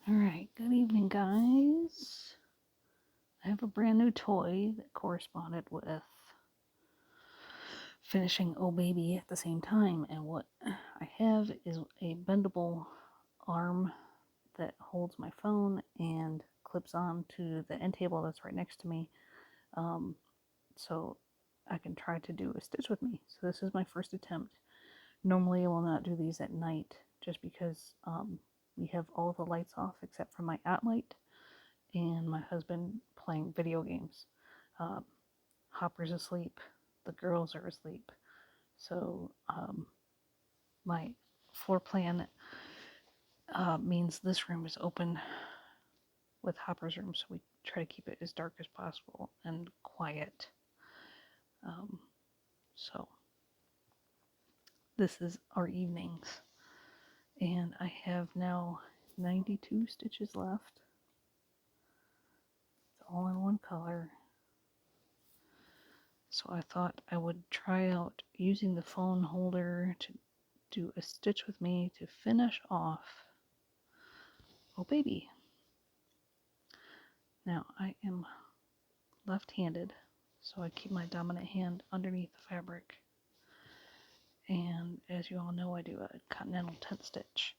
Alright, good evening, guys. I have a brand new toy that corresponded with finishing Oh Baby at the same time, and what I have is a bendable arm that holds my phone and clips on to the end table that's right next to me, so I can try to do a stitch with me. So this is my first attempt. Normally I will not do these at night just because we have all the lights off except for my light and my husband playing video games. Uh, Hopper's asleep, the girls are asleep, so my floor plan means this room is open with Hopper's room, so we try to keep it as dark as possible and quiet. So this is our evenings, and I have now 92 stitches left. It's all in one color. So I thought I would try out using the phone holder to do a stitch with me to finish off Oh Baby. Now I am left-handed, so I keep my dominant hand underneath the fabric, and as you all know, I do a continental tent stitch,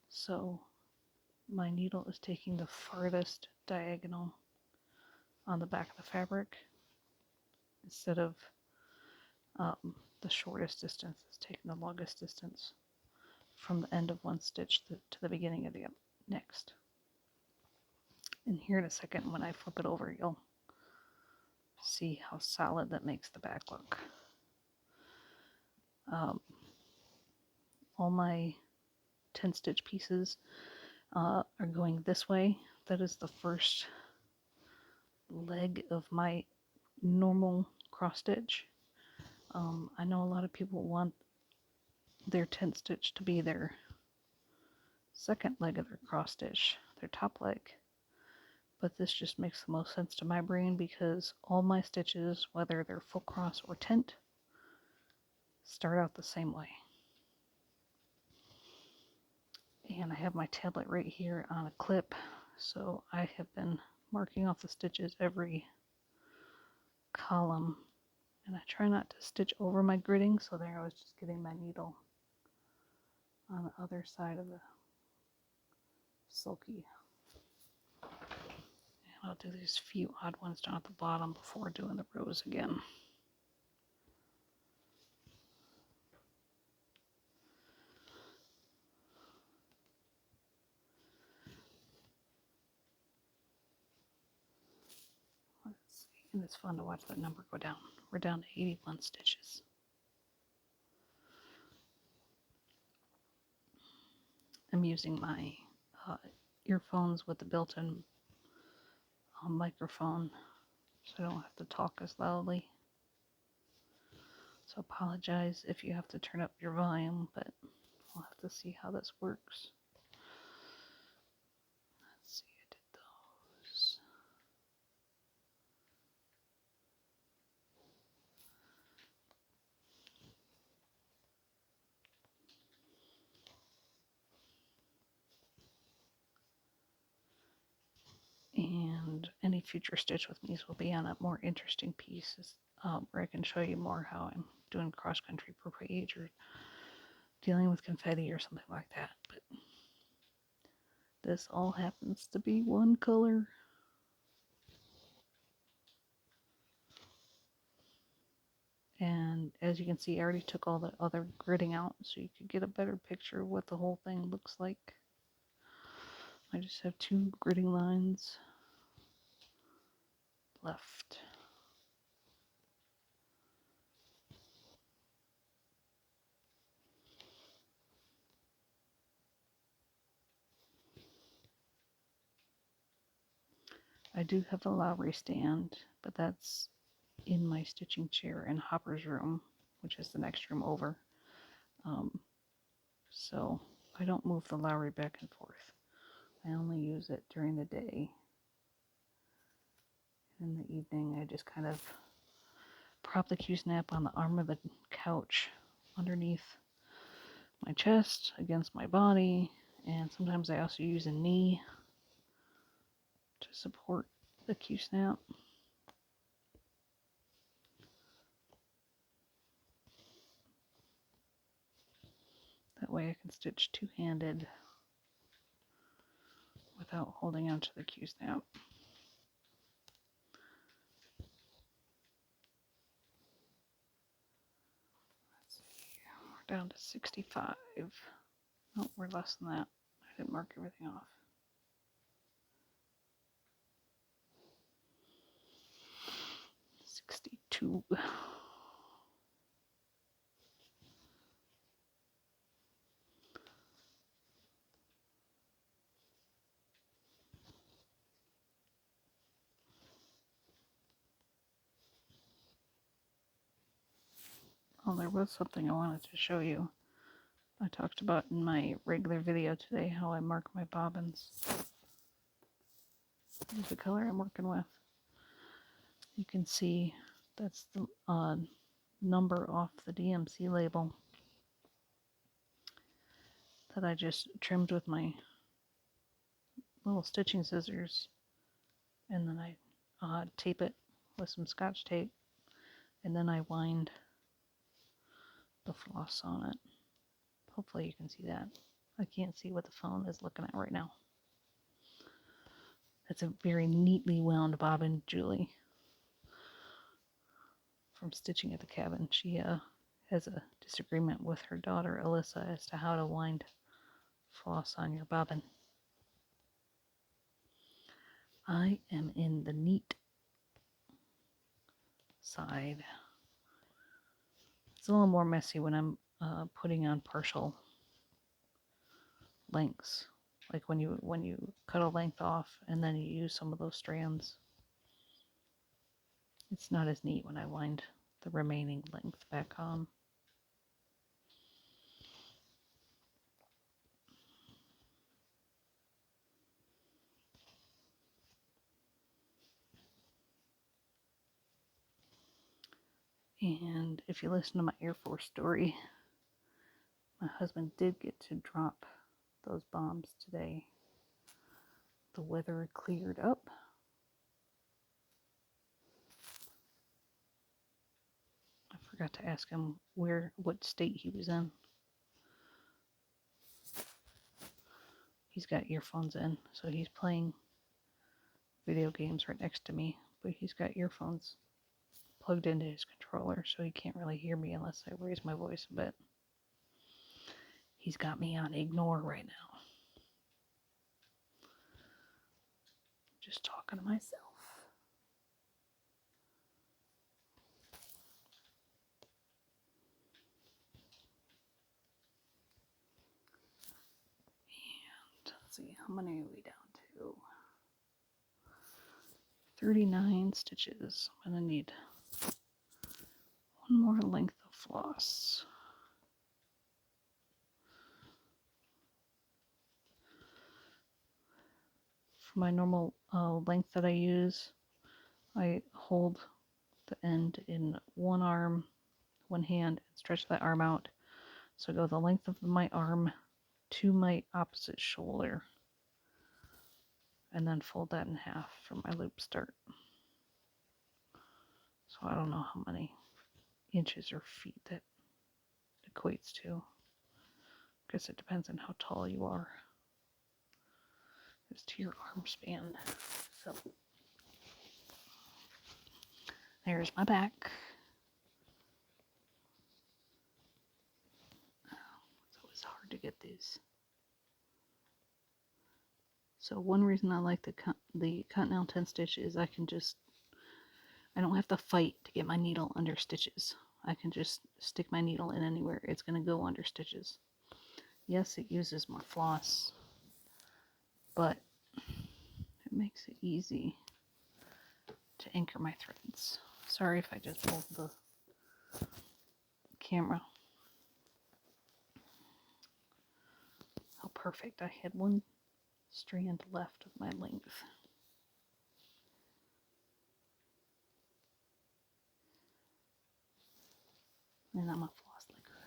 so my needle is taking the farthest diagonal on the back of the fabric instead of the shortest distance. It's taking the longest distance from the end of one stitch to the beginning of the next. And here in a second, when I flip it over, you'll see how solid that makes the back look. All my 10 stitch pieces are going this way. That is the first leg of my normal cross stitch. I know a lot of people want their 10 stitch to be their second leg of their cross stitch, their top leg. But this just makes the most sense to my brain because all my stitches, whether they're full cross or tent, start out the same way. And I have my tablet right here on a clip, so I have been marking off the stitches every column, and I try not to stitch over my gridding, so there I was just getting my needle on the other side of the sulky. And I'll do these few odd ones down at the bottom before doing the rows again. Let's see, and it's fun to watch that number go down. We're down to 81 stitches. I'm using my earphones with the built-in microphone, so I don't have to talk as loudly. So apologize if you have to turn up your volume, but we'll have to see how this works. Let's see, I did those. And any future stitch with me's will be on a more interesting piece, where I can show you more how I'm doing cross country per page or dealing with confetti or something like that. But this all happens to be one color. And as you can see, I already took all the other gridding out so you could get a better picture of what the whole thing looks like. I just have 2 gridding lines left. I do have a Lowry stand, but that's in my stitching chair in Hopper's room, which is the next room over. So I don't move the Lowry back and forth. I only use it during the day. In the evening, I just kind of prop the Q-snap on the arm of the couch underneath my chest, against my body, and sometimes I also use a knee support the Q-snap. That way I can stitch two-handed without holding onto the Q-snap. Let's see, we're down to 65. No, we're less than that. I didn't mark everything off. 62. Oh, there was something I wanted to show you. I talked about in my regular video today how I mark my bobbins. Here's the color I'm working with. You can see that's the number off the DMC label that I just trimmed with my little stitching scissors, and then I tape it with some Scotch tape, and then I wind the floss on it. Hopefully you can see that. I can't see what the phone is looking at right now. That's a very neatly wound bobbin, Julie, from Stitching at the Cabin. She has a disagreement with her daughter Alyssa as to how to wind floss on your bobbin. I am in the neat side. It's a little more messy when I'm putting on partial lengths, like when you cut a length off and then you use some of those strands. It's not as neat when I wind the remaining length back on. And if you listen to my Air Force story, my husband did get to drop those bombs today. The weather cleared up. I forgot to ask him what state he was in. He's got earphones in, so he's playing video games right next to me, but he's got earphones plugged into his controller, so he can't really hear me unless I raise my voice a bit. He's got me on ignore right now. Just talking to myself. And let's see, how many are we down to? 39 stitches. I'm going to need one more length of floss. For my normal length that I use, I hold the end in one arm, one hand, and stretch that arm out. So I go the length of my arm to my opposite shoulder, and then fold that in half for my loop start. So I don't know how many inches or feet that equates to. I guess it depends on how tall you are as to your arm span. So there's my back. It's always hard to get these. So one reason I like the Continental 10 stitch is I don't have to fight to get my needle under stitches. I can just stick my needle in anywhere. It's going to go under stitches. Yes, it uses more floss, but it makes it easy to anchor my threads. Sorry if I just pulled the camera. How perfect. I had one strand left of my length. And I'm a floss licker.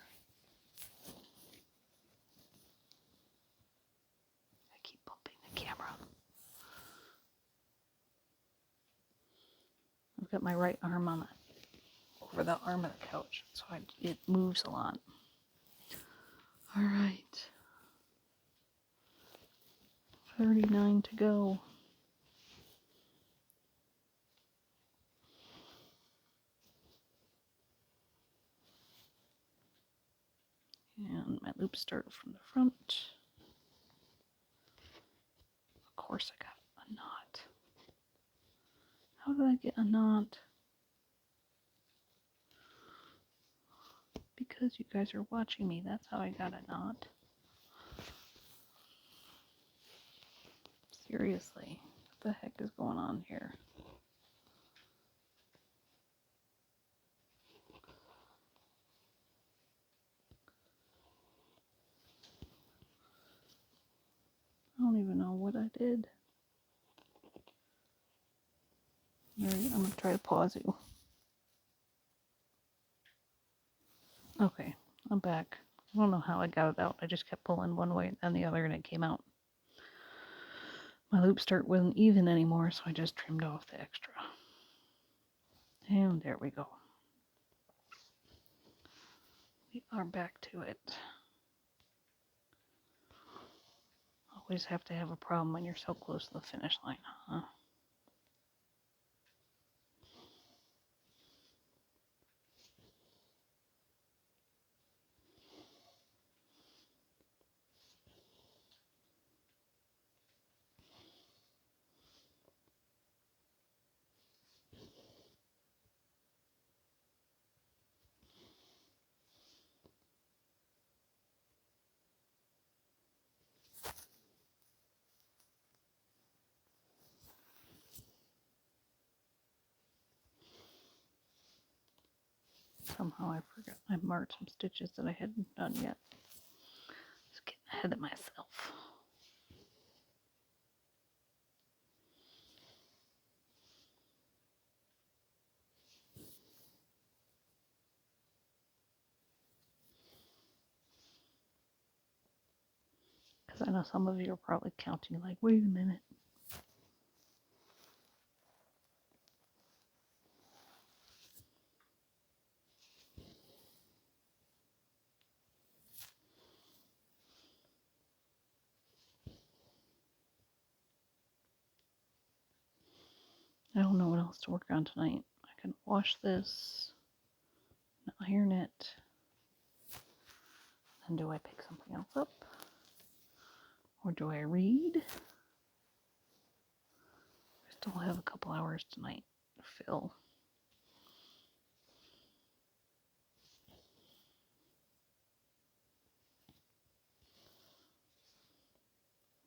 I keep bumping the camera. I've got my right arm on over the arm of the couch, so it moves a lot. All right, 39 to go. And my loops start from the front. Of course I got a knot. How did I get a knot? Because you guys are watching me, that's how I got a knot. Seriously, what the heck is going on here? I don't even know what I did. Alright, I'm gonna try to pause you. Okay, I'm back. I don't know how I got it out. I just kept pulling one way and then the other and it came out. My loop start wasn't even anymore, so I just trimmed off the extra. And there we go. We are back to it. Always have to have a problem when you're so close to the finish line, huh? Somehow I forgot I marked some stitches that I hadn't done yet. Just getting ahead of myself. Because I know some of you are probably counting like, wait a minute. I don't know what else to work on tonight. I can wash this, iron it, and do I pick something else up? Or do I read? I still have a couple hours tonight to fill.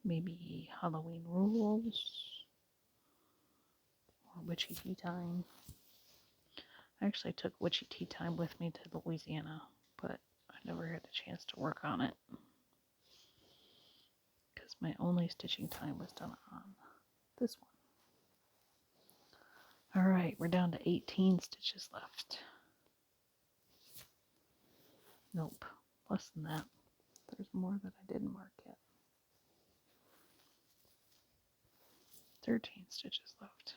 Maybe Halloween rules or witchy tea time. I actually took witchy tea time with me to Louisiana, but I never had a chance to work on it because my only stitching time was done on this one. Alright, we're down to 18 stitches left. Nope, less than that. There's more that I didn't mark yet. 13 stitches left.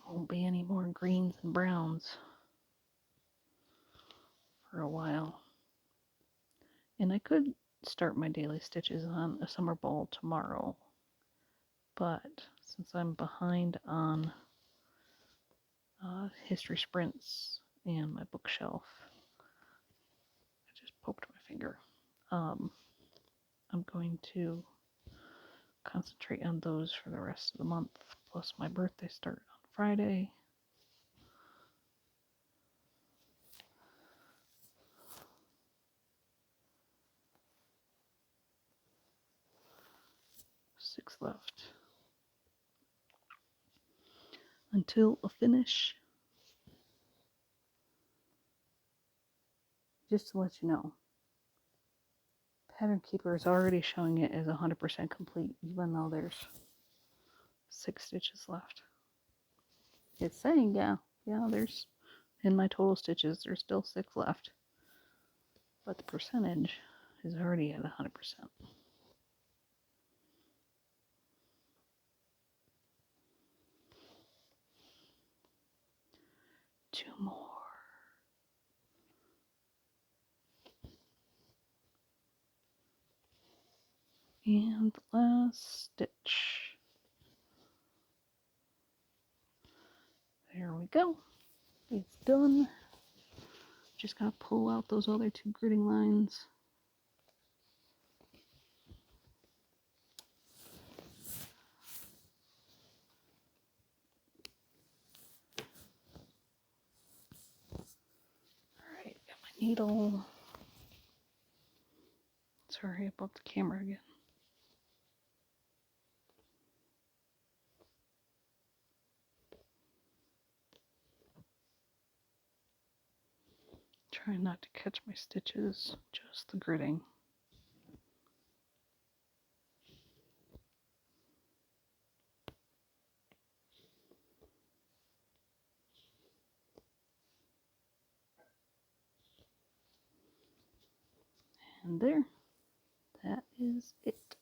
Won't be any more greens and browns for a while. And I could start my daily stitches on a summer ball tomorrow, but since I'm behind on history sprints and my bookshelf, I just poked my finger. I'm going to concentrate on those for the rest of the month, plus my birthday start on Friday. Six left until a finish. Just to let you know, Pattern Keeper is already showing it as 100% complete, even though there's 6 stitches left. It's saying, yeah, there's, in my total stitches, there's still 6 left. But the percentage is already at 100%. 2 more. And the last stitch. There we go. It's done. Just gotta pull out those other 2 gridding lines. Alright, got my needle. Let's hurry up the camera again. Trying not to catch my stitches, just the gridding. And there, that is it.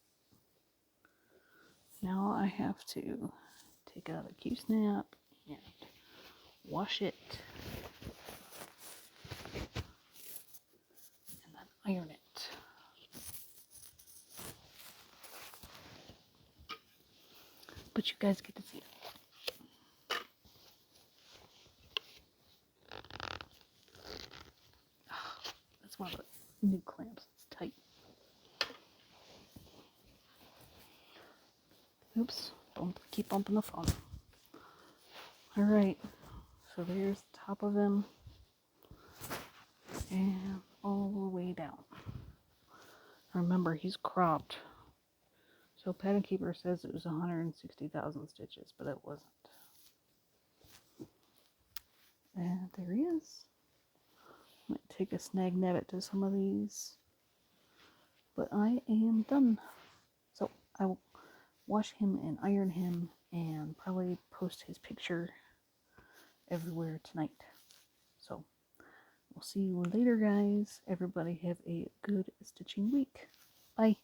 Now I have to take out a Q-snap and wash it. And then iron it. But you guys get to see it. That's one of the new clamps. It's tight. Oops, don't keep bumping the phone. Alright, so there's the top of him. And all the way down. Remember, he's cropped. So Pattern Keeper says it was 160,000 stitches, but it wasn't. And there he is. Might take a snag nabbit to some of these. But I am done. So I will wash him and iron him and probably post his picture everywhere tonight. So we'll see you later, guys. Everybody have a good stitching week. Bye.